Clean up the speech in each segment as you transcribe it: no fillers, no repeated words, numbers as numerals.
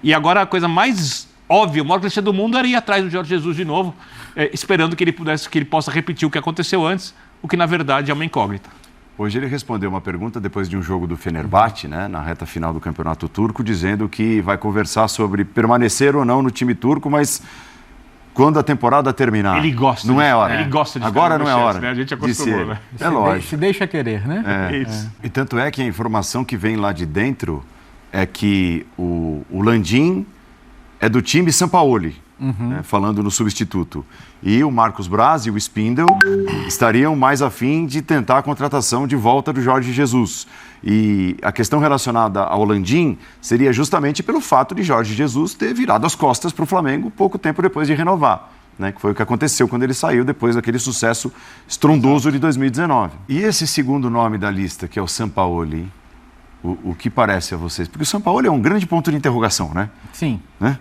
E agora a coisa mais óbvia, o maior clichê do mundo era ir atrás do Jorge Jesus de novo, esperando que ele possa repetir o que aconteceu antes, o que na verdade é uma incógnita. Hoje ele respondeu uma pergunta depois de um jogo do Fenerbahçe, né, na reta final do Campeonato Turco, dizendo que vai conversar sobre permanecer ou não no time turco, mas quando a temporada terminar. Ele gosta não é hora. Ele gosta de agora não é hora. Né? A gente acostumou, né? É lógico. Se deixa querer, né? Isso. E tanto é que a informação que vem lá de dentro é que o Landim é do time Sampaoli, né, falando no substituto. E o Marcos Braz e o Spindel estariam mais afim de tentar a contratação de volta do Jorge Jesus. E a questão relacionada ao Landim seria justamente pelo fato de Jorge Jesus ter virado as costas para o Flamengo pouco tempo depois de renovar, né, que foi o que aconteceu quando ele saiu depois daquele sucesso estrondoso de 2019. E esse segundo nome da lista, que é o Sampaoli, o que parece a vocês? Porque o Sampaoli é um grande ponto de interrogação, né? Sim. Né?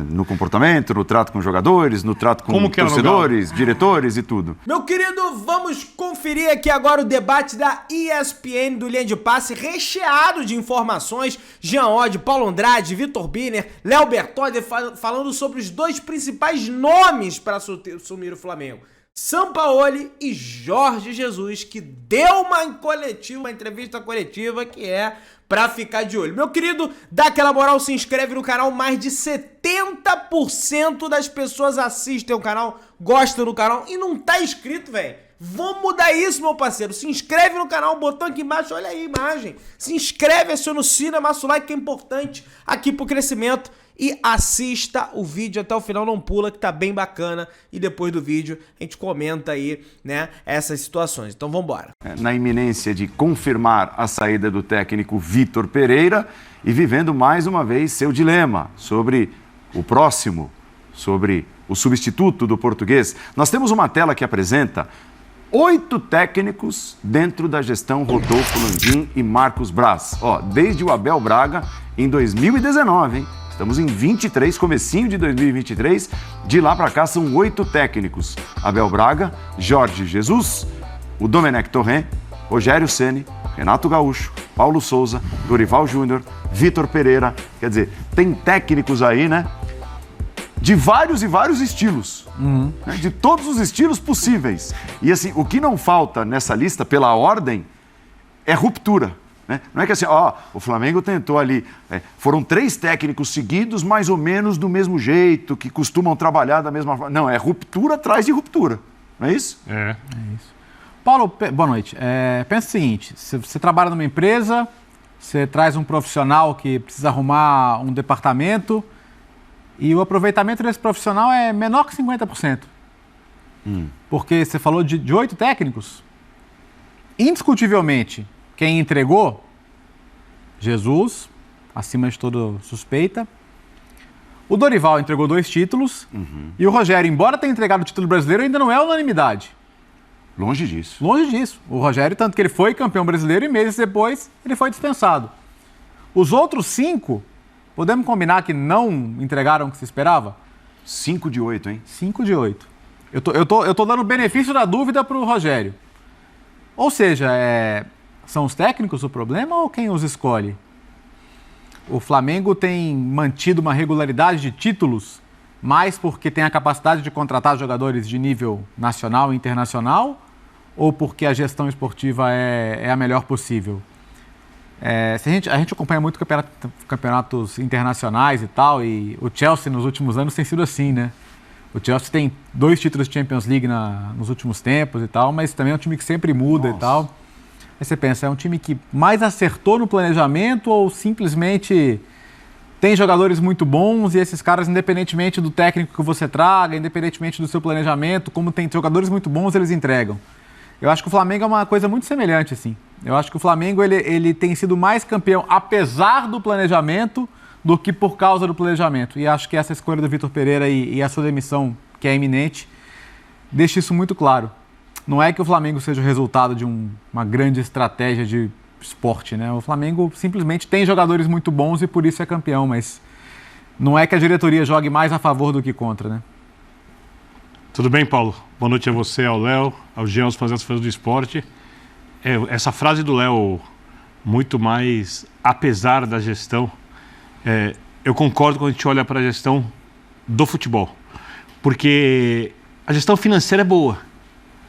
No comportamento, no trato com jogadores, no trato com torcedores, diretores e tudo. Meu querido, vamos conferir aqui agora o debate da ESPN do Linha de Passe, recheado de informações. Jean Oddi, Paulo Andrade, Vitor Biner, Léo Bertoldi falando sobre os dois principais nomes para assumir o Flamengo. Sampaoli e Jorge Jesus, que deu uma entrevista coletiva que é pra ficar de olho. Meu querido, dá aquela moral, se inscreve no canal, mais de 70% das pessoas assistem o canal, gostam do canal e não tá inscrito, velho. Vamos mudar isso, meu parceiro. Se inscreve no canal, botão aqui embaixo, olha aí a imagem. Se inscreve, aciona o sino, amassa o like que é importante aqui pro crescimento. E assista o vídeo até o final, não pula, que tá bem bacana. E depois do vídeo a gente comenta aí, né, essas situações. Então vambora. Na iminência de confirmar a saída do técnico Vitor Pereira e vivendo mais uma vez seu dilema sobre o próximo, sobre o substituto do português. Nós temos uma tela que apresenta 8 técnicos dentro da gestão Rodolfo Landim e Marcos Braz. Desde o Abel Braga em 2019, hein? Estamos em 23, comecinho de 2023. De lá para cá são 8 técnicos. Abel Braga, Jorge Jesus, o Domenech Torrent, Rogério Ceni, Renato Gaúcho, Paulo Souza, Dorival Júnior, Vitor Pereira. Quer dizer, tem técnicos aí, né? De vários e vários estilos. Né, de todos os estilos possíveis. E assim, o que não falta nessa lista, pela ordem, é ruptura. Né? Não é que assim, o Flamengo tentou ali, foram 3 técnicos seguidos, mais ou menos do mesmo jeito, que costumam trabalhar da mesma forma. Não, é ruptura atrás de ruptura, não é isso? É isso. Paulo, boa noite. Pensa o seguinte, você trabalha numa empresa, você traz um profissional que precisa arrumar um departamento e o aproveitamento desse profissional é menor que 50%. Porque você falou de 8 técnicos, indiscutivelmente, quem entregou? Jesus, acima de toda suspeita. O Dorival entregou 2 títulos. E o Rogério, embora tenha entregado o título brasileiro, ainda não é unanimidade. Longe disso. Longe disso. O Rogério, tanto que ele foi campeão brasileiro e meses depois ele foi dispensado. Os outros 5, podemos combinar que não entregaram o que se esperava? 5 de 8, hein? 5 de 8. Eu tô dando benefício da dúvida para o Rogério. Ou seja, são os técnicos o problema ou quem os escolhe? O Flamengo tem mantido uma regularidade de títulos, mais porque tem a capacidade de contratar jogadores de nível nacional e internacional, ou porque a gestão esportiva é a melhor possível? A gente acompanha muito campeonatos internacionais e tal, e o Chelsea nos últimos anos tem sido assim, né? O Chelsea tem 2 títulos de Champions League nos últimos tempos e tal, mas também é um time que sempre muda. Nossa. E tal. Aí você pensa, é um time que mais acertou no planejamento ou simplesmente tem jogadores muito bons e esses caras, independentemente do técnico que você traga, independentemente do seu planejamento, como tem jogadores muito bons, eles entregam? Eu acho que o Flamengo é uma coisa muito semelhante, assim. Eu acho que o Flamengo ele tem sido mais campeão apesar do planejamento do que por causa do planejamento. E acho que essa escolha do Vitor Pereira e a sua demissão, que é iminente, deixa isso muito claro. Não é que o Flamengo seja o resultado de uma grande estratégia de esporte, né? O Flamengo simplesmente tem jogadores muito bons e por isso é campeão, mas não é que a diretoria jogue mais a favor do que contra, né? Tudo bem, Paulo? Boa noite a você, ao Léo, ao Jean, aos fãs do esporte. Essa frase do Léo, muito mais apesar da gestão, eu concordo quando a gente olha para a gestão do futebol. Porque a gestão financeira é boa.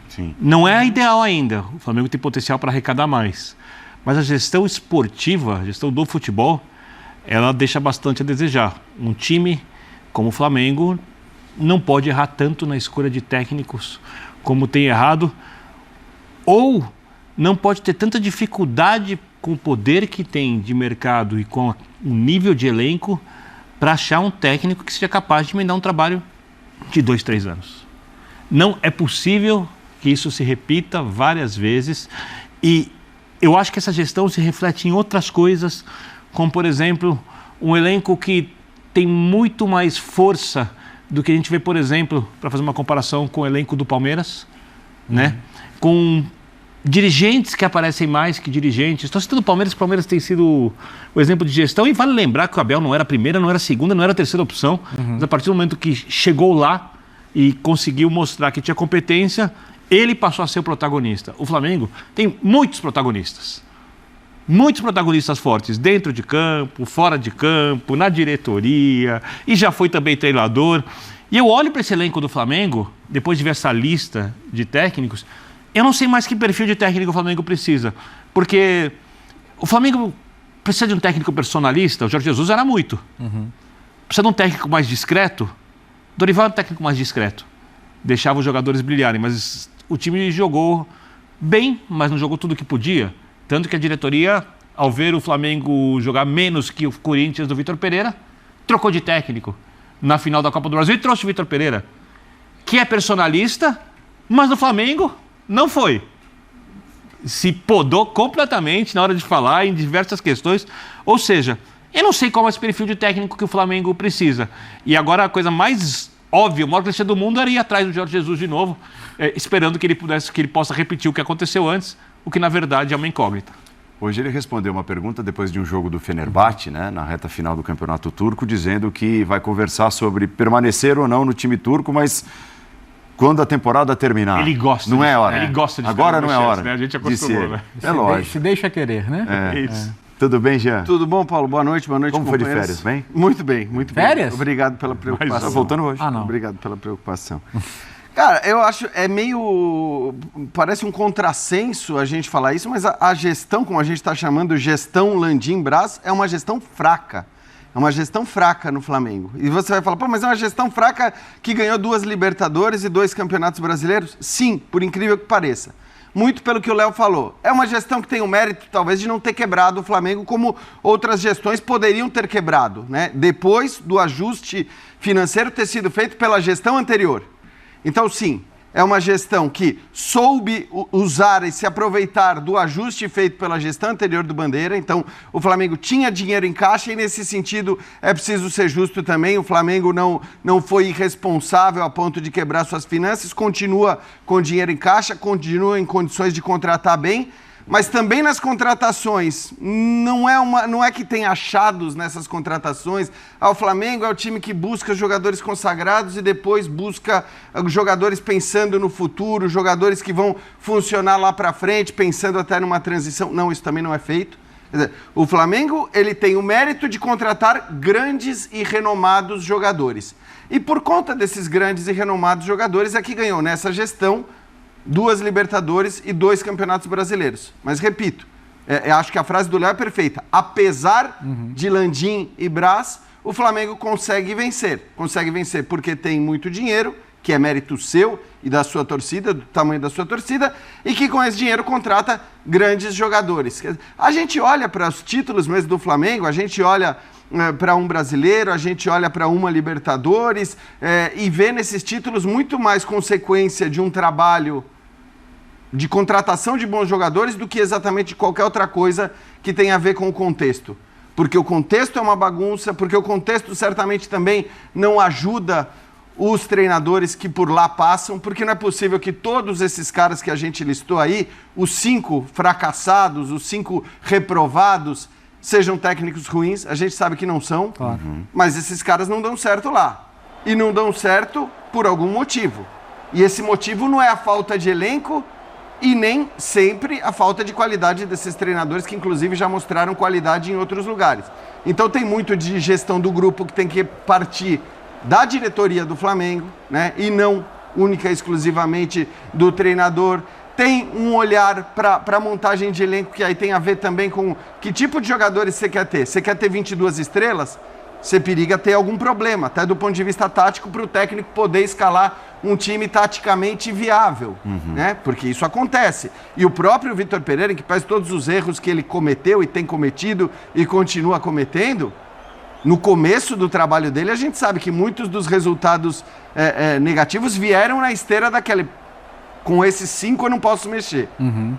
Sim. Não é a ideal ainda. O Flamengo tem potencial para arrecadar mais. Mas a gestão esportiva, a gestão do futebol, ela deixa bastante a desejar. Um time como o Flamengo não pode errar tanto na escolha de técnicos como tem errado, ou não pode ter tanta dificuldade com o poder que tem de mercado e com o nível de elenco para achar um técnico que seja capaz de emendar um trabalho de 2, 3 anos. Não é possível que isso se repita várias vezes, e eu acho que essa gestão se reflete em outras coisas, como, por exemplo, um elenco que tem muito mais força do que a gente vê, por exemplo, para fazer uma comparação com o elenco do Palmeiras, né? Com dirigentes que aparecem mais que dirigentes. Estou citando o Palmeiras, porque o Palmeiras tem sido o exemplo de gestão, e vale lembrar que o Abel não era a primeira, não era a segunda, não era a terceira opção, mas a partir do momento que chegou lá e conseguiu mostrar que tinha competência, ele passou a ser o protagonista. O Flamengo tem muitos protagonistas fortes, dentro de campo, fora de campo, na diretoria, e já foi também treinador. E eu olho para esse elenco do Flamengo, depois de ver essa lista de técnicos, eu não sei mais que perfil de técnico o Flamengo precisa, porque o Flamengo precisa de um técnico personalista, o Jorge Jesus era muito. Precisa de um técnico mais discreto. Dorival é um técnico mais discreto, deixava os jogadores brilharem, mas o time jogou bem, mas não jogou tudo o que podia. Tanto que a diretoria, ao ver o Flamengo jogar menos que o Corinthians do Vitor Pereira, trocou de técnico na final da Copa do Brasil e trouxe o Vitor Pereira, que é personalista, mas no Flamengo não foi. Se podou completamente na hora de falar em diversas questões. Ou seja, eu não sei qual é esse perfil de técnico que o Flamengo precisa. E agora a coisa mais óbvia, o maior clichê do mundo era ir atrás do Jorge Jesus de novo, esperando que ele possa repetir o que aconteceu antes, o que na verdade é uma incógnita. Hoje ele respondeu uma pergunta depois de um jogo do Fenerbahçe, né, na reta final do Campeonato Turco, dizendo que vai conversar sobre permanecer ou não no time turco, mas quando a temporada terminar. Ele gosta. Não é hora. Ele gosta de agora não é hora. Né? A gente acostumou, né? É lógico. Se deixa querer, né? Isso. Tudo bem, Jean? Tudo bom, Paulo? Boa noite, Como foi de férias, bem? Muito bem, muito bem. Férias? Obrigado pela preocupação. Tá voltando hoje. Ah, não. Obrigado pela preocupação. Cara, eu acho, parece um contrassenso a gente falar isso, mas a gestão, como a gente está chamando gestão Landim Braz, é uma gestão fraca. É uma gestão fraca no Flamengo. E você vai falar, pô, mas é uma gestão fraca que ganhou 2 Libertadores e 2 Campeonatos Brasileiros? Sim, por incrível que pareça. Muito pelo que o Léo falou. É uma gestão que tem o mérito, talvez, de não ter quebrado o Flamengo como outras gestões poderiam ter quebrado, né? Depois do ajuste financeiro ter sido feito pela gestão anterior. Então, sim, é uma gestão que soube usar e se aproveitar do ajuste feito pela gestão anterior do Bandeira. Então, o Flamengo tinha dinheiro em caixa e, nesse sentido, é preciso ser justo também. O Flamengo não foi irresponsável a ponto de quebrar suas finanças, continua com dinheiro em caixa, continua em condições de contratar bem. Mas também nas contratações, não é que tem achados nessas contratações. O Flamengo é o time que busca jogadores consagrados e depois busca jogadores pensando no futuro, jogadores que vão funcionar lá para frente, pensando até numa transição. Não, isso também não é feito. Quer dizer, o Flamengo ele tem o mérito de contratar grandes e renomados jogadores. E por conta desses grandes e renomados jogadores é que ganhou nessa gestão 2 Libertadores e 2 Campeonatos Brasileiros. Mas, repito, acho que a frase do Léo é perfeita. Apesar de Landim e Braz, o Flamengo consegue vencer. Consegue vencer porque tem muito dinheiro, que é mérito seu e da sua torcida, do tamanho da sua torcida, e que com esse dinheiro contrata grandes jogadores. A gente olha para os títulos mesmo do Flamengo, a gente olha para um brasileiro, a gente olha para uma Libertadores e vê nesses títulos muito mais consequência de um trabalho de contratação de bons jogadores do que exatamente qualquer outra coisa que tenha a ver com o contexto. Porque o contexto é uma bagunça, porque o contexto certamente também não ajuda os treinadores que por lá passam, porque não é possível que todos esses caras que a gente listou aí, os 5 fracassados, os 5 reprovados, sejam técnicos ruins. A gente sabe que não são, claro. Mas esses caras não dão certo lá. E não dão certo por algum motivo. E esse motivo não é a falta de elenco e nem sempre a falta de qualidade desses treinadores que inclusive já mostraram qualidade em outros lugares. Então tem muito de gestão do grupo que tem que partir da diretoria do Flamengo, né? E não única e exclusivamente do treinador. Tem um olhar para a montagem de elenco que aí tem a ver também com que tipo de jogadores você quer ter. Você quer ter 22 estrelas? Você periga ter algum problema, até do ponto de vista tático, para o técnico poder escalar um time taticamente viável, né? Porque isso acontece. E o próprio Vitor Pereira, que faz todos os erros que ele cometeu e tem cometido e continua cometendo, no começo do trabalho dele, a gente sabe que muitos dos resultados negativos vieram na esteira daquele... Com esses 5 eu não posso mexer.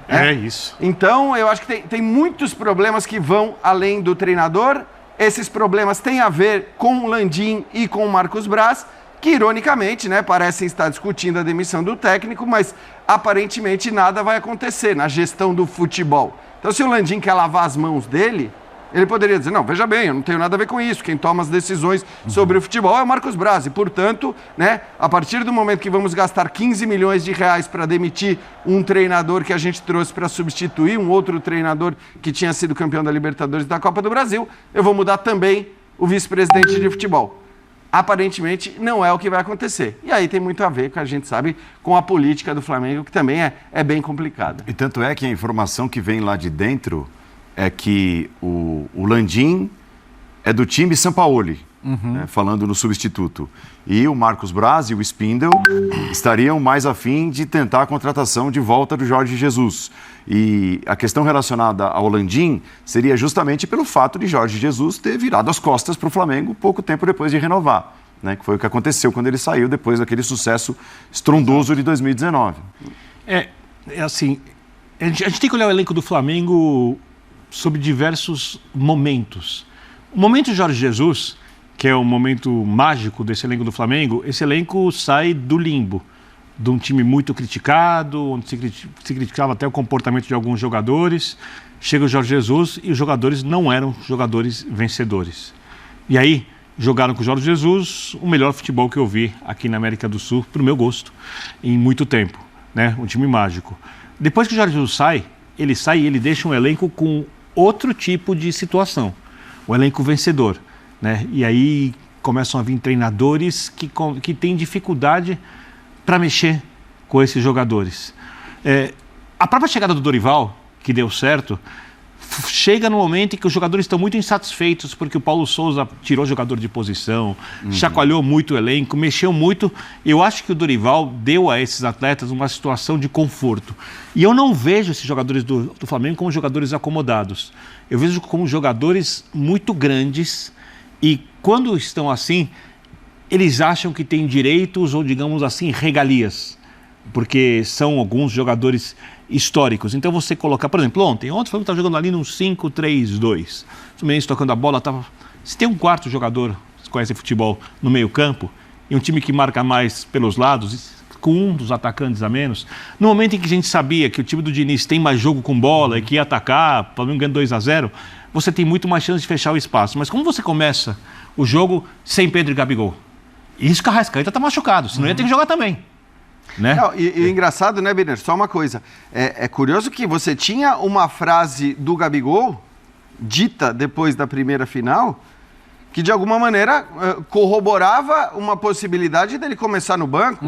É isso. Então, eu acho que tem muitos problemas que vão além do treinador. Esses problemas têm a ver com o Landim e com o Marcos Braz, que, ironicamente, né, parecem estar discutindo a demissão do técnico, mas aparentemente nada vai acontecer na gestão do futebol. Então, se o Landim quer lavar as mãos dele, ele poderia dizer, não, veja bem, eu não tenho nada a ver com isso, quem toma as decisões sobre o futebol é o Marcos Braz, e portanto, né, a partir do momento que vamos gastar 15 milhões de reais para demitir um treinador que a gente trouxe para substituir um outro treinador que tinha sido campeão da Libertadores e da Copa do Brasil, eu vou mudar também o vice-presidente de futebol. Aparentemente não é o que vai acontecer. E aí tem muito a ver, que a gente sabe, com a política do Flamengo, que também é bem complicada. E tanto é que a informação que vem lá de dentro é que o Landim é do time Sampaoli, né, falando no substituto. E o Marcos Braz e o Spindel estariam mais afim de tentar a contratação de volta do Jorge Jesus. E a questão relacionada ao Landim seria justamente pelo fato de Jorge Jesus ter virado as costas para o Flamengo pouco tempo depois de renovar, né, que foi o que aconteceu quando ele saiu depois daquele sucesso estrondoso de 2019. Assim, a gente tem que olhar o elenco do Flamengo sob diversos momentos. O momento de Jorge Jesus, que é o momento mágico desse elenco do Flamengo, esse elenco sai do limbo, de um time muito criticado, onde se criticava até o comportamento de alguns jogadores. Chega o Jorge Jesus e os jogadores não eram jogadores vencedores. E aí, jogaram com o Jorge Jesus o melhor futebol que eu vi aqui na América do Sul, para o meu gosto, em muito tempo, né? Um time mágico. Depois que o Jorge Jesus sai e ele deixa um elenco com outro tipo de situação, o elenco vencedor, né? E aí começam a vir treinadores que têm dificuldade para mexer com esses jogadores. A própria chegada do Dorival, que deu certo, chega no momento em que os jogadores estão muito insatisfeitos porque o Paulo Souza tirou jogador de posição, chacoalhou muito o elenco, mexeu muito. Eu acho que o Dorival deu a esses atletas uma situação de conforto. E eu não vejo esses jogadores do Flamengo como jogadores acomodados. Eu vejo como jogadores muito grandes e quando estão assim, eles acham que têm direitos ou, digamos assim, regalias, porque são alguns jogadores históricos. Então você colocar, por exemplo, ontem o Flamengo estava jogando ali num 5-3-2. O Fluminense tocando a bola, se tem um quarto jogador que conhece futebol no meio-campo e um time que marca mais pelos lados, com um dos atacantes a menos, no momento em que a gente sabia que o time do Diniz tem mais jogo com bola e que ia atacar, o Flamengo ganhando 2-0, você tem muito mais chance de fechar o espaço. Mas como você começa o jogo sem Pedro e Gabigol? Isso que a Arrascaeta está machucado, senão ia ter que jogar também. Né? Não, e engraçado, né, Birner? Só uma coisa. É curioso que você tinha uma frase do Gabigol, dita depois da primeira final, que de alguma maneira corroborava uma possibilidade dele começar no banco.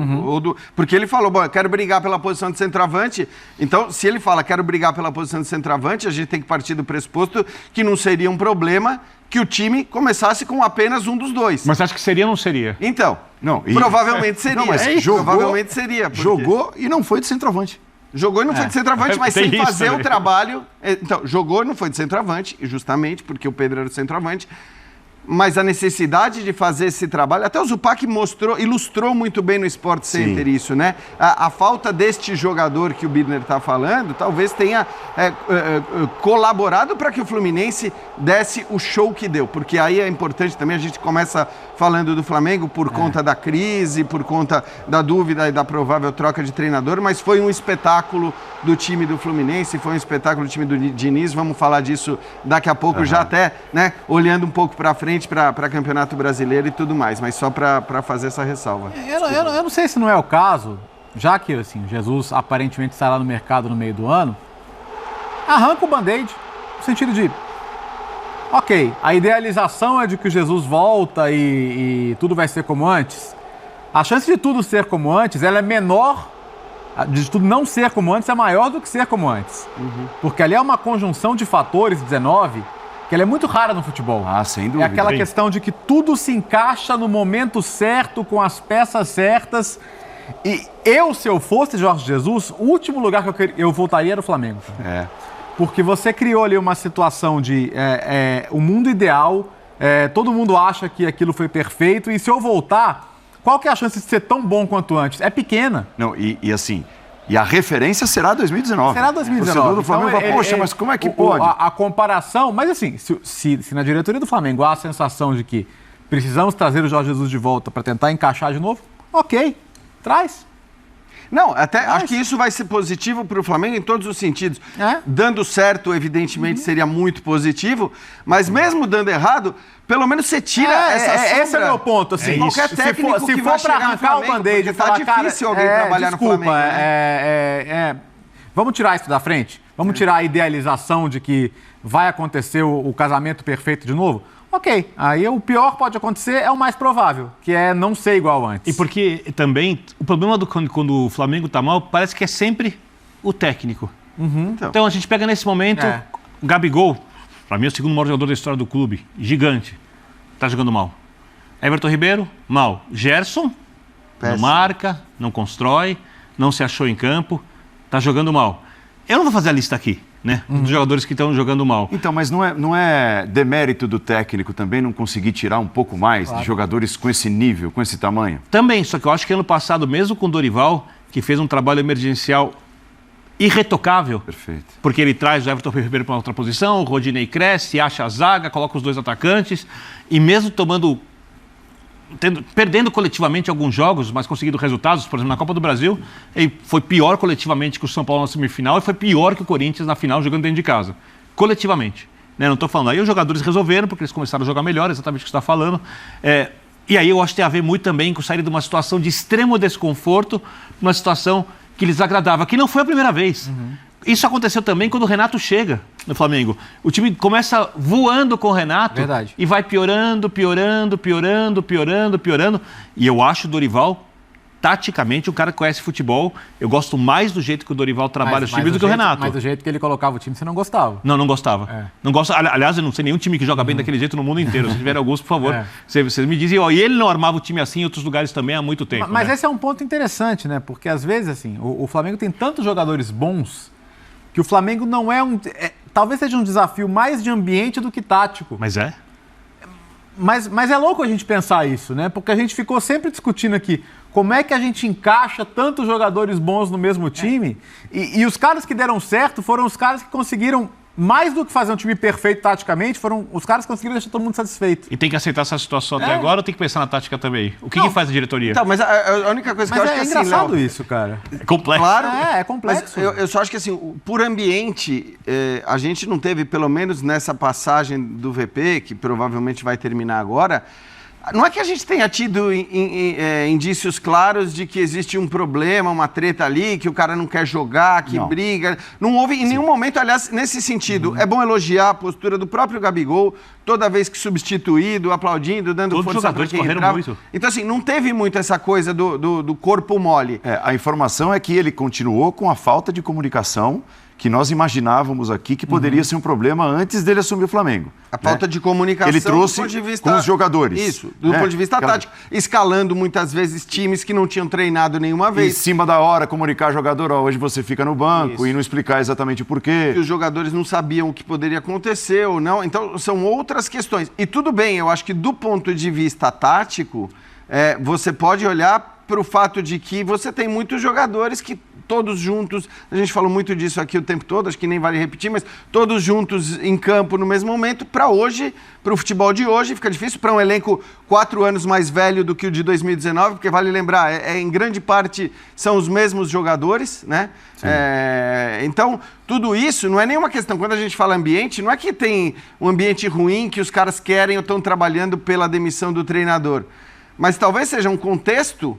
Porque ele falou, bom, eu quero brigar pela posição de centroavante. Então, se ele fala, quero brigar pela posição de centroavante, a gente tem que partir do pressuposto que não seria um problema que o time começasse com apenas um dos dois. Mas acha que seria ou não seria? Então, provavelmente seria. Não, mas provavelmente seria. Jogou e não foi de centroavante. Jogou e não foi de centroavante, mas sem isso, fazer né? o trabalho. Então, jogou e não foi de centroavante, justamente porque o Pedro era o centroavante. Mas a necessidade de fazer esse trabalho, até o Zupac ilustrou muito bem no Sport Center isso, né? A falta deste jogador que o Birner está falando, talvez tenha colaborado para que o Fluminense desse o show que deu, porque aí é importante também, a gente começa falando do Flamengo por conta da crise, por conta da dúvida e da provável troca de treinador, mas foi um espetáculo do time do Fluminense, foi um espetáculo do time do Diniz, vamos falar disso daqui a pouco, já até, né, olhando um pouco para frente, para Campeonato Brasileiro e tudo mais, mas só para fazer essa ressalva. Eu não sei se não é o caso já que assim, Jesus aparentemente sai lá no mercado no meio do ano, arranca o band-aid, no sentido de, ok, a idealização é de que o Jesus volta e tudo vai ser como antes. A chance de tudo ser como antes, ela é menor, de tudo não ser como antes é maior do que ser como antes. Porque ali é uma conjunção de fatores, 19, que ela é muito rara no futebol. Ah, sem dúvida. É aquela questão de que tudo se encaixa no momento certo, com as peças certas. E se eu fosse Jorge Jesus, o último lugar que eu voltaria era o Flamengo. Porque você criou ali uma situação de o mundo ideal, todo mundo acha que aquilo foi perfeito, e se eu voltar, qual que é a chance de ser tão bom quanto antes? É pequena. Não, e assim, e a referência será 2019. Será 2019. O torcedor do Flamengo fala, poxa, mas como é que pode? A comparação, mas assim, se na diretoria do Flamengo há a sensação de que precisamos trazer o Jorge Jesus de volta para tentar encaixar de novo, ok, traz. Não, até acho que isso vai ser positivo para o Flamengo em todos os sentidos. Dando certo, evidentemente, seria muito positivo, mas mesmo dando errado, pelo menos você tira essa sombra. Esse é o meu ponto. Assim, qualquer técnico se for para arrancar o band-aid e falar, tá difícil alguém trabalhar no Flamengo. Vamos tirar isso da frente? Vamos tirar a idealização de que vai acontecer o casamento perfeito de novo? Ok, aí o pior pode acontecer, é o mais provável, que é não ser igual antes. E porque também, o problema quando o Flamengo tá mal, parece que é sempre o técnico. Então a gente pega nesse momento, o Gabigol, para mim é o segundo maior jogador da história do clube, gigante, tá jogando mal. Everton Ribeiro, mal. Gerson, não marca, não constrói, não se achou em campo, tá jogando mal. Eu não vou fazer a lista aqui, né, dos jogadores que estão jogando mal. Então, mas não é demérito do técnico também não conseguir tirar um pouco mais de jogadores com esse nível, com esse tamanho? Também, só que eu acho que ano passado, mesmo com o Dorival, que fez um trabalho emergencial irretocável, Perfeito. Porque ele traz o Everton Ribeiro para outra posição, o Rodinei cresce, acha a zaga, coloca os dois atacantes, e mesmo perdendo coletivamente alguns jogos, mas conseguindo resultados, por exemplo, na Copa do Brasil, ele foi pior coletivamente que o São Paulo na semifinal e foi pior que o Corinthians na final jogando dentro de casa. Coletivamente. Né? Não estou falando. Aí os jogadores resolveram, porque eles começaram a jogar melhor, exatamente o que você está falando. E aí eu acho que tem a ver muito também com sair de uma situação de extremo desconforto, uma situação que lhes agradava, que não foi a primeira vez. Isso aconteceu também quando o Renato chega no Flamengo. O time começa voando com o Renato. Verdade. E vai piorando. E eu acho o Dorival, taticamente, um cara que conhece futebol. Eu gosto mais do jeito que o Dorival trabalha os times do que o Renato. Mas do jeito que ele colocava o time, você não gostava. Não gostava. Não gosto, aliás, eu não sei nenhum time que joga bem daquele jeito no mundo inteiro. Se tiver alguns, por favor, vocês me dizem. E ele não armava o time assim em outros lugares também há muito tempo. Mas né? esse é um ponto interessante, né? Porque às vezes, assim, o Flamengo tem tantos jogadores bons que o Flamengo não é talvez seja um desafio mais de ambiente do que tático. Mas é? Mas é louco a gente pensar isso, né? Porque a gente ficou sempre discutindo aqui como é que a gente encaixa tantos jogadores bons no mesmo time e os caras que deram certo foram os caras que conseguiram, mais do que fazer um time perfeito taticamente, foram os caras que conseguiram deixar todo mundo satisfeito. E tem que aceitar essa situação até agora ou tem que pensar na tática também? O que faz a diretoria? Então, mas a única coisa que eu acho que engraçado assim, isso, cara. É complexo. Claro. É complexo. Mas eu só acho que assim, por ambiente, a gente não teve, pelo menos nessa passagem do VP, que provavelmente vai terminar agora, não é que a gente tenha tido indícios claros de que existe um problema, uma treta ali, que o cara não quer jogar, que briga. Não houve em nenhum momento, aliás, nesse sentido. É bom elogiar a postura do próprio Gabigol, toda vez que substituído, aplaudindo, dando Todos força para quem entrava. muito. Então, assim, não teve muito essa coisa do corpo mole. A informação é que ele continuou com a falta de comunicação que nós imaginávamos aqui que poderia ser um problema antes dele assumir o Flamengo. A falta de comunicação ele trouxe do ponto de vista, com os jogadores. Isso, do ponto de vista tático. Escalando muitas vezes times que não tinham treinado nenhuma vez. Em cima da hora, comunicar jogador, hoje você fica no banco e não explicar exatamente o porquê. E os jogadores não sabiam o que poderia acontecer ou não. Então, são outras questões. E tudo bem, eu acho que do ponto de vista tático, você pode olhar para o fato de que você tem muitos jogadores que todos juntos, a gente falou muito disso aqui o tempo todo, acho que nem vale repetir, mas todos juntos em campo no mesmo momento, para hoje, para o futebol de hoje, fica difícil para um elenco 4 anos mais velho do que o de 2019, porque vale lembrar, em grande parte são os mesmos jogadores, né? Então, tudo isso não é nenhuma questão, quando a gente fala ambiente, não é que tem um ambiente ruim que os caras querem ou estão trabalhando pela demissão do treinador, mas talvez seja um contexto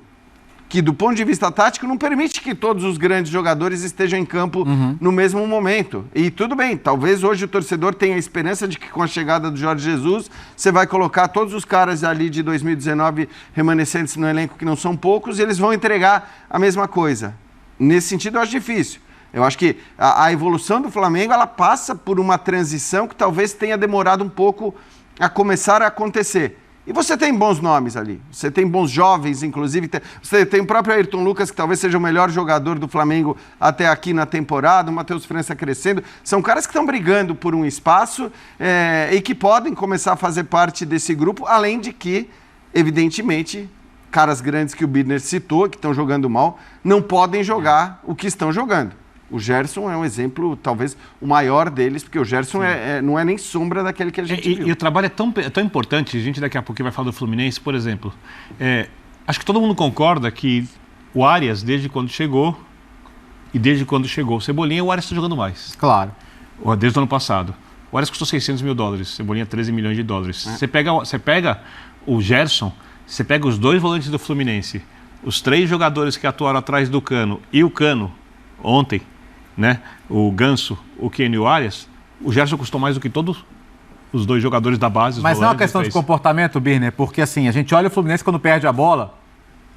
que do ponto de vista tático não permite que todos os grandes jogadores estejam em campo no mesmo momento. E tudo bem, talvez hoje o torcedor tenha a esperança de que com a chegada do Jorge Jesus, você vai colocar todos os caras ali de 2019 remanescentes no elenco, que não são poucos, e eles vão entregar a mesma coisa. Nesse sentido, eu acho difícil. Eu acho que a evolução do Flamengo, ela passa por uma transição que talvez tenha demorado um pouco a começar a acontecer. E você tem bons nomes ali, você tem bons jovens, inclusive, você tem o próprio Ayrton Lucas, que talvez seja o melhor jogador do Flamengo até aqui na temporada, o Matheus França crescendo, são caras que estão brigando por um espaço e que podem começar a fazer parte desse grupo, além de que, evidentemente, caras grandes que o Birner citou, que estão jogando mal, não podem jogar o que estão jogando. O Gerson é um exemplo, talvez, o maior deles, porque o Gerson não é nem sombra daquele que a gente viu. E o trabalho é tão importante, a gente daqui a pouco vai falar do Fluminense, por exemplo. Acho que todo mundo concorda que o Arias, desde quando chegou, e desde quando chegou o Cebolinha, o Arias está jogando mais. Claro. Desde o ano passado. O Arias custou 600 mil dólares, Cebolinha 13 milhões de dólares. Você pega o Gerson, você pega os 2 volantes do Fluminense, os 3 jogadores que atuaram atrás do Cano e o Cano, ontem, né? O Ganso, o Keno e o Arias, o Gerson custou mais do que todos os 2 jogadores da base. Mas não é uma questão de comportamento, Birner, porque assim, a gente olha o Fluminense quando perde a bola,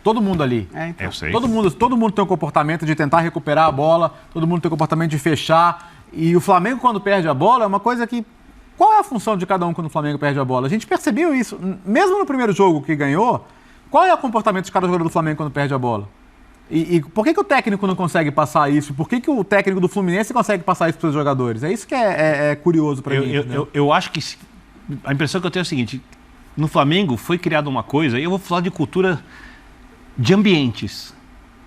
todo mundo ali. Eu sei. Todo mundo tem um comportamento de tentar recuperar a bola, todo mundo tem um comportamento de fechar. E o Flamengo, quando perde a bola, é uma coisa que... Qual é a função de cada um quando o Flamengo perde a bola? A gente percebeu isso. Mesmo no primeiro jogo que ganhou, qual é o comportamento de cada jogador do Flamengo quando perde a bola? E por que o técnico não consegue passar isso? Por que o técnico do Fluminense consegue passar isso para os jogadores? É isso que é curioso para mim. Eu acho que a impressão que eu tenho é a seguinte: no Flamengo foi criada uma coisa, e eu vou falar de cultura de ambientes,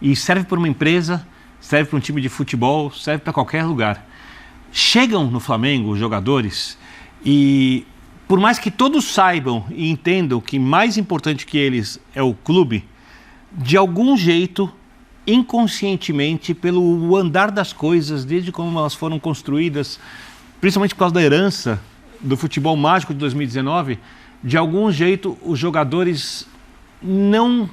e serve para uma empresa, serve para um time de futebol, serve para qualquer lugar. Chegam no Flamengo os jogadores e, por mais que todos saibam e entendam que mais importante que eles é o clube, de algum jeito, inconscientemente, pelo andar das coisas, desde como elas foram construídas, principalmente por causa da herança do futebol mágico de 2019, de algum jeito os jogadores não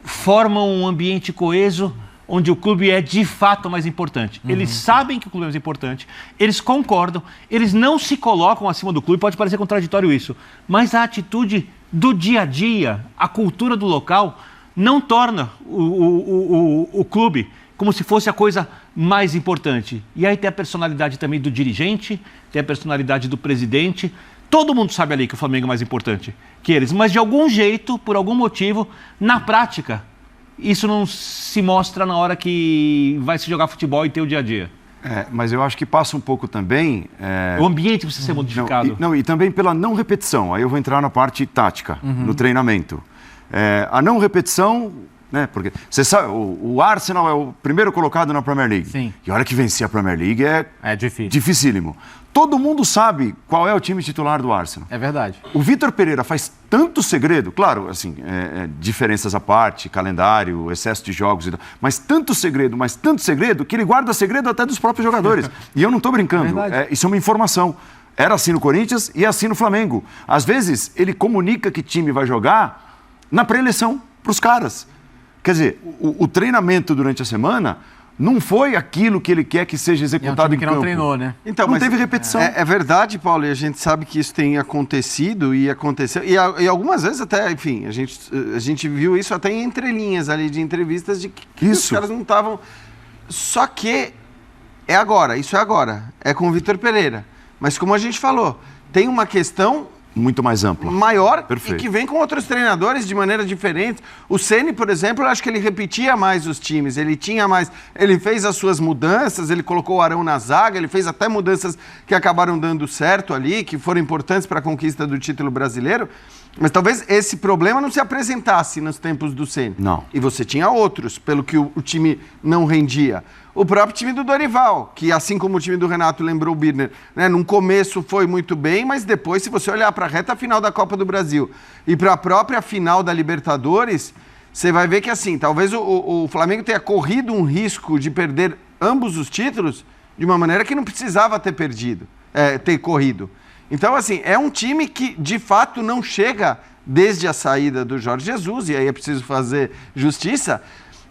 formam um ambiente coeso onde o clube é de fato mais importante. Eles sabem que o clube é mais importante, eles concordam, eles não se colocam acima do clube, pode parecer contraditório isso, mas a atitude do dia a dia, a cultura do local, não torna o clube como se fosse a coisa mais importante. E aí tem a personalidade também do dirigente, tem a personalidade do presidente. Todo mundo sabe ali que o Flamengo é mais importante que eles, mas de algum jeito, por algum motivo, na prática, isso não se mostra na hora que vai se jogar futebol e ter o dia a dia. Mas eu acho que passa um pouco também... O ambiente precisa ser modificado. E também pela não repetição. Aí eu vou entrar na parte tática, no treinamento. A não repetição, né? Porque você sabe, o Arsenal é o primeiro colocado na Premier League. Sim. E a hora que vencer a Premier League é difícil. Dificílimo. Todo mundo sabe qual é o time titular do Arsenal. É verdade. O Vitor Pereira faz tanto segredo, claro, assim, diferenças à parte, calendário, excesso de jogos, mas tanto segredo, que ele guarda segredo até dos próprios jogadores. E eu não estou brincando, isso é uma informação. Era assim no Corinthians e é assim no Flamengo. Às vezes, ele comunica que time vai jogar na pré-eleição para os caras. Quer dizer, o treinamento durante a semana não foi aquilo que ele quer que seja executado em campo. Não treinou, né? Então, não teve repetição. É verdade, Paulo, e a gente sabe que isso tem acontecido e aconteceu. E algumas vezes até, enfim, a gente viu isso até em entrelinhas ali de entrevistas de que os caras não estavam... Só que isso é agora. É com o Vitor Pereira. Mas como a gente falou, tem uma questão... muito mais ampla. Maior. Perfeito. E que vem com outros treinadores de maneira diferente. O Ceni, por exemplo, eu acho que ele repetia mais os times, ele fez as suas mudanças, ele colocou o Arão na zaga, ele fez até mudanças que acabaram dando certo ali, que foram importantes para a conquista do título brasileiro. Mas talvez esse problema não se apresentasse nos tempos do Ceni. Não. E você tinha outros, pelo que o time não rendia. O próprio time do Dorival, que assim como o time do Renato, lembrou o Birner, né, num começo foi muito bem, mas depois, se você olhar para a reta final da Copa do Brasil e para a própria final da Libertadores, você vai ver que assim, talvez o Flamengo tenha corrido um risco de perder ambos os títulos de uma maneira que não precisava ter corrido. Então, assim, é um time que de fato não chega desde a saída do Jorge Jesus, e aí é preciso fazer justiça,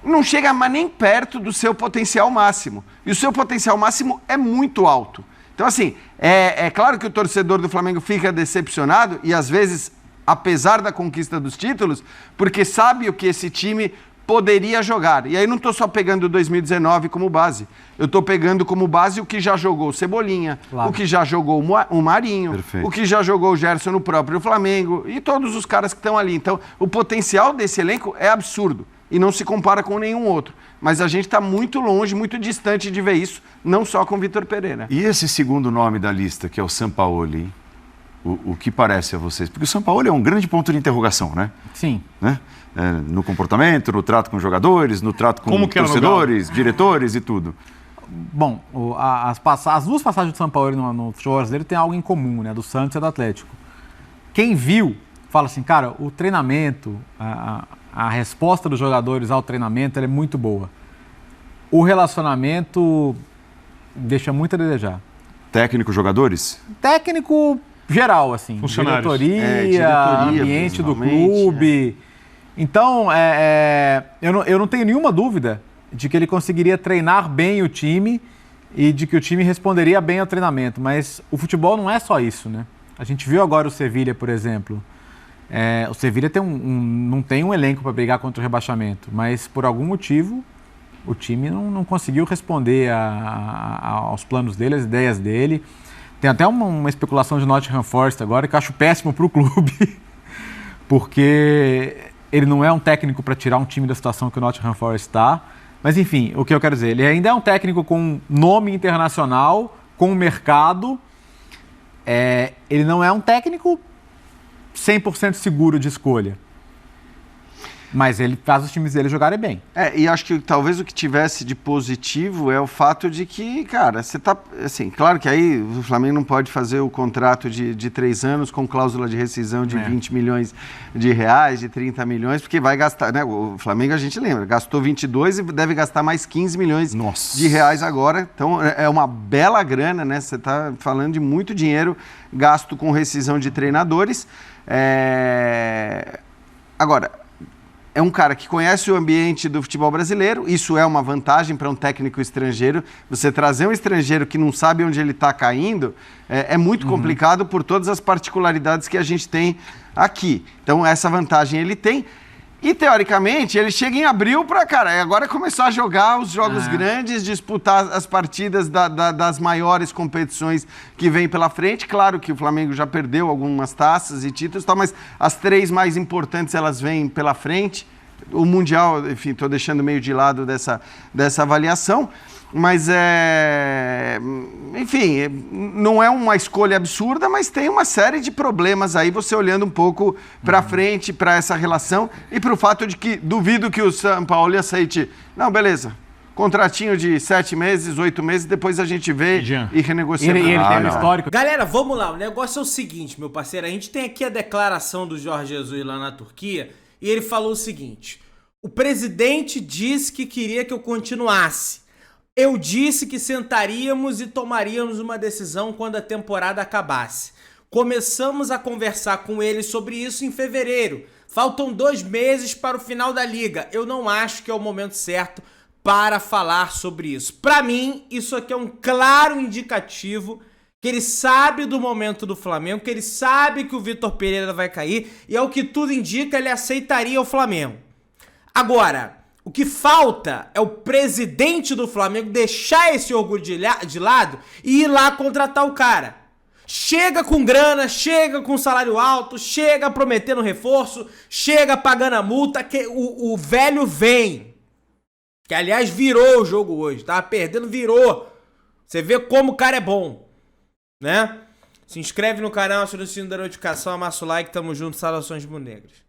não chega mais nem perto do seu potencial máximo. E o seu potencial máximo é muito alto. Então, assim, é claro que o torcedor do Flamengo fica decepcionado e, às vezes, apesar da conquista dos títulos, porque sabe o que esse time poderia jogar. E aí não estou só pegando 2019 como base. Eu estou pegando como base o que já jogou o Cebolinha, claro, o que já jogou o Marinho, perfeito, o que já jogou o Gerson no próprio Flamengo e todos os caras que estão ali. Então, o potencial desse elenco é absurdo e não se compara com nenhum outro. Mas a gente está muito longe, muito distante de ver isso, não só com o Vitor Pereira. E esse segundo nome da lista, que é o Sampaoli, hein? O que parece a vocês? Porque o Sampaoli é um grande ponto de interrogação, né? Sim. Né? No comportamento, no trato com jogadores, no trato com torcedores, diretores e tudo. Bom, as duas passagens do São Paulo no futebol brasileiro tem algo em comum, né? Do Santos e do Atlético. Quem viu, fala assim, cara, o treinamento, a resposta dos jogadores ao treinamento ela é muito boa. O relacionamento deixa muito a desejar. Técnico, jogadores? Técnico geral, assim. Funcionários. Diretoria, ambiente do clube. Então, eu não tenho nenhuma dúvida de que ele conseguiria treinar bem o time e de que o time responderia bem ao treinamento. Mas o futebol não é só isso, né? A gente viu agora o Sevilha, por exemplo. O Sevilha não tem um elenco para brigar contra o rebaixamento, mas por algum motivo o time não conseguiu responder aos planos dele, às ideias dele. Tem até uma especulação de Nottingham Forest agora que eu acho péssimo para o clube, porque ele não é um técnico para tirar um time da situação que o Nottingham Forest está. Mas enfim, o que eu quero dizer, ele ainda é um técnico com nome internacional, com mercado. Ele não é um técnico 100% seguro de escolha. Mas ele faz os times dele jogarem bem. E acho que talvez o que tivesse de positivo é o fato de que, cara, você tá... Assim, claro que aí o Flamengo não pode fazer o contrato de 3 anos com cláusula de rescisão de 20 milhões de reais, de 30 milhões, porque vai gastar, né? O Flamengo, a gente lembra, gastou 22 e deve gastar mais 15 milhões de reais agora. Então, é uma bela grana, né? Você tá falando de muito dinheiro gasto com rescisão de treinadores. Agora... É um cara que conhece o ambiente do futebol brasileiro, isso é uma vantagem para um técnico estrangeiro. Você trazer um estrangeiro que não sabe onde ele está caindo é muito complicado por todas as particularidades que a gente tem aqui. Então, essa vantagem ele tem. E, teoricamente, ele chega em abril para, agora começar a jogar os jogos grandes, disputar as partidas das maiores competições que vem pela frente. Claro que o Flamengo já perdeu algumas taças e títulos, mas as 3 mais importantes, elas vêm pela frente. O Mundial, enfim, estou deixando meio de lado dessa avaliação. Mas, enfim, não é uma escolha absurda, mas tem uma série de problemas aí, você olhando um pouco para frente, para essa relação e para o fato de que duvido que o São Paulo aceite. Não, beleza, contratinho de 7 meses, 8 meses, depois a gente vê e renegocia. Ele tem um histórico. Galera, vamos lá, o negócio é o seguinte, meu parceiro, a gente tem aqui a declaração do Jorge Jesus lá na Turquia e ele falou o seguinte: o presidente disse que queria que eu continuasse. Eu disse que sentaríamos e tomaríamos uma decisão quando a temporada acabasse. Começamos a conversar com ele sobre isso em fevereiro. Faltam 2 meses para o final da liga. Eu não acho que é o momento certo para falar sobre isso. Para mim, isso aqui é um claro indicativo que ele sabe do momento do Flamengo, que ele sabe que o Vitor Pereira vai cair e, ao que tudo indica, ele aceitaria o Flamengo. Agora... o que falta é o presidente do Flamengo deixar esse orgulho de lado e ir lá contratar o cara. Chega com grana, chega com salário alto, chega prometendo reforço, chega pagando a multa, que o velho vem. Que, aliás, virou o jogo hoje. Tava perdendo, virou. Você vê como o cara é bom, né? Se inscreve no canal, aciona o sino da notificação, amassa o like, tamo junto, saudações rubro-negras.